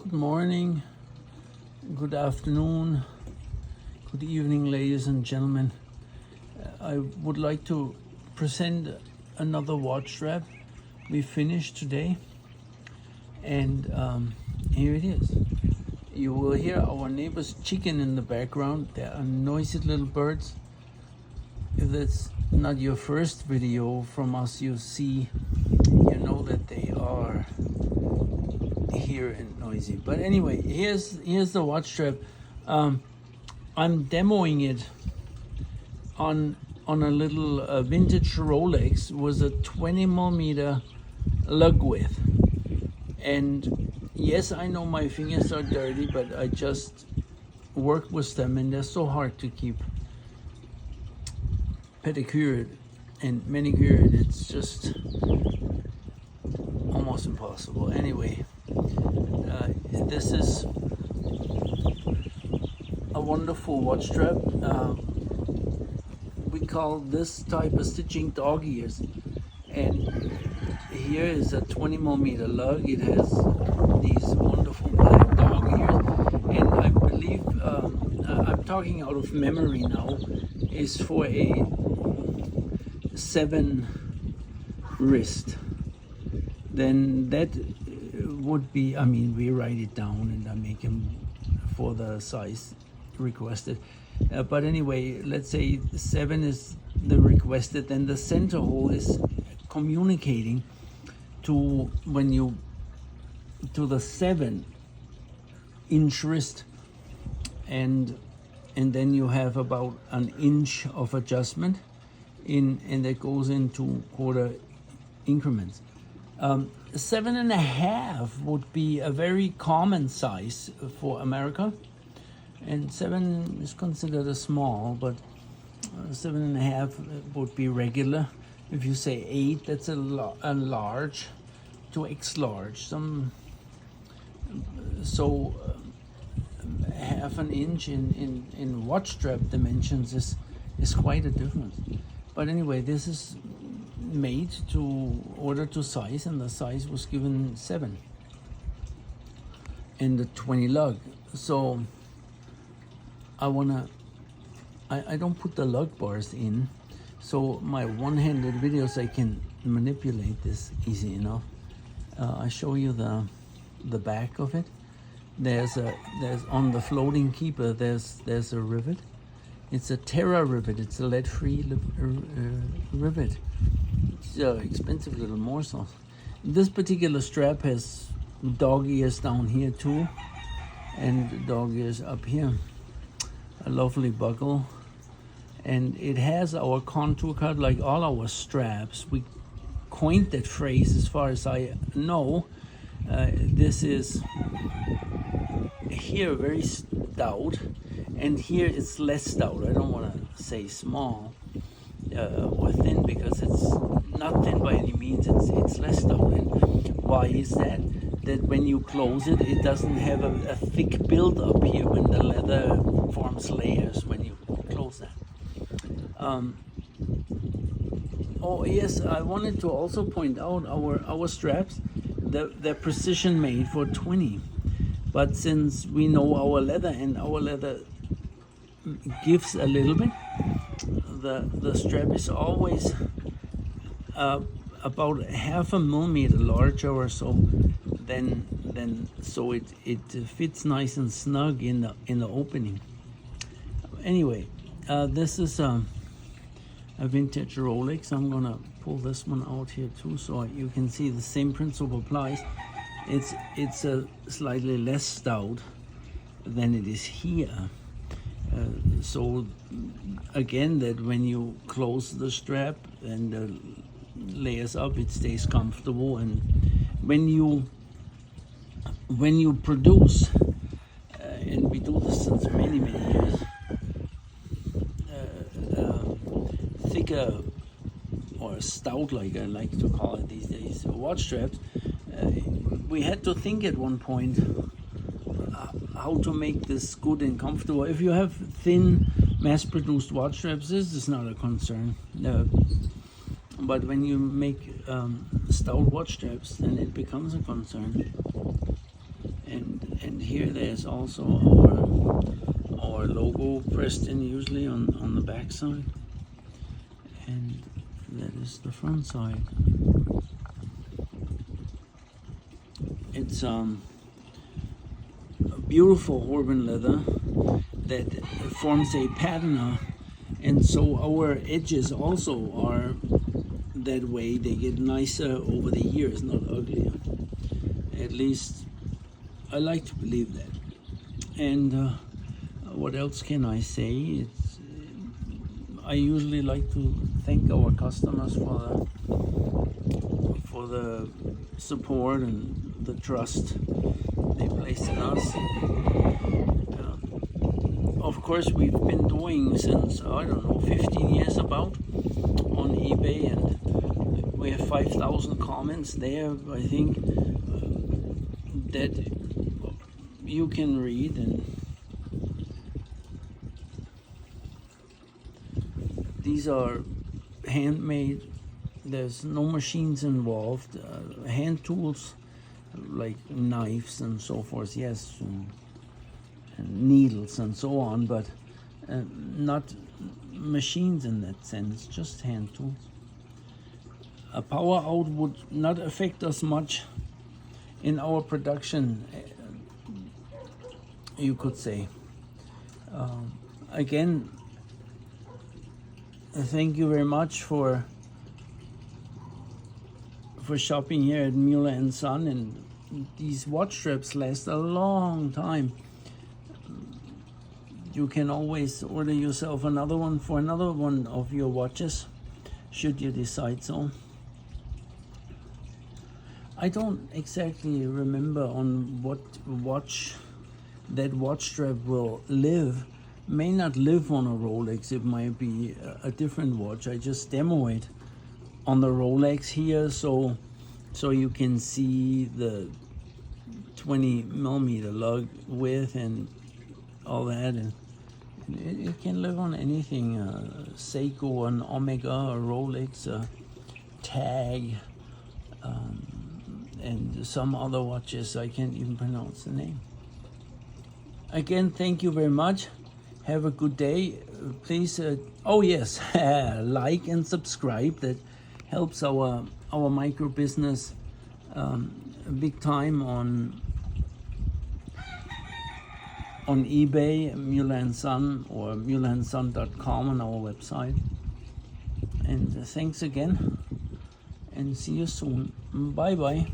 Good morning, good afternoon, good evening, ladies and gentlemen. I would like to present another watch strap we finished today, and here it is. You will hear our neighbor's chicken in the background. There are noisy little birds. If that's not your first video from us you see, you know that they are here and noisy. But anyway, here's the watch strap. I'm demoing it on a little vintage Rolex with a 20mm lug width. And yes, I know my fingers are dirty, but I just work with them, and they're so hard to keep pedicured and manicured. It's just almost impossible. Anyway, this is a wonderful watch strap. We call this type of stitching dog ears, and here is a 20mm lug. It has these wonderful black dog ears, and I believe I'm talking out of memory now, is for a 7 wrist. Then that would be, I mean, we write it down and I make them for the size requested. But anyway, let's say 7 is the requested, then the center hole is communicating to the 7-inch wrist, and then you have about an inch of adjustment and that goes into quarter increments. 7.5 would be a very common size for America, and 7 is considered a small, but 7.5 would be regular. If you say 8, that's a large to X large. So half an inch in watch strap dimensions is quite a difference. But anyway, this is made to order to size, and the size was given 7 and the 20 lug. So I don't put the lug bars in, so my one-handed videos I can manipulate this easy enough. I show you the back of it. There's on the floating keeper there's a rivet. It's a Terra rivet. It's a lead-free rivet. It's an expensive little morsel. This particular strap has dog ears down here too, and dog ears up here. A lovely buckle, and it has our contour cut like all our straps. We coined that phrase, as far as I know. This is here very stout, and here it's less stout. I don't want to say small or thin, because it's not thin by any means. It's less stout. And why is that? That when you close it, it doesn't have a thick build up here when the leather forms layers when you close that. Oh yes, I wanted to also point out our straps. They're precision made for 20, but since we know our leather, and our leather gives a little bit, the strap is always about 0.5 millimeter larger or so than so it fits nice and snug in the opening. Anyway, this is a vintage Rolex. I'm gonna pull this one out here too, so you can see the same principle applies. It's a slightly less stout than it is here. So again, that when you close the strap and layers up, it stays comfortable. And when you produce, and we do this since many years, thicker or stout, like I like to call it these days, watch straps, we had to think at one point how to make this good and comfortable. If you have thin mass-produced watch straps, this is not a concern. But when you make stout watch straps, then it becomes a concern. And And here there's also our logo pressed in usually on the back side, and that is the front side. It's a beautiful horween leather that forms a patina, and so our edges also are that way. They get nicer over the years, not uglier. At least I like to believe that. And what else can I say? I usually like to thank our customers for the support and the trust they place in us. Of course, we've been doing since, I don't know, 15 years about on eBay, and we have 5,000 comments there, I think, that you can read. And these are handmade. There's no machines involved. Hand tools like knives and so forth, yes, and needles and so on, but not machines in that sense, just hand tools. A power out would not affect us much in our production, you could say. Again, thank you very much for shopping here at Müller and Son, and these watch straps last a long time. You can always order yourself another one for another one of your watches, should you decide so. I don't exactly remember on what watch that watch strap will live. May not live on a Rolex, it might be a different watch. I just demo it on the Rolex here, so you can see the 20mm lug width and all that, and it can live on anything, Seiko, an Omega, a Rolex, a Tag, and some other watches I can't even pronounce the name. Again, thank you very much. Have a good day. Please, oh yes, like and subscribe. That helps our micro business big time on eBay, Müller and Son, or müllerandson.com on our website. And thanks again, and see you soon. Bye bye.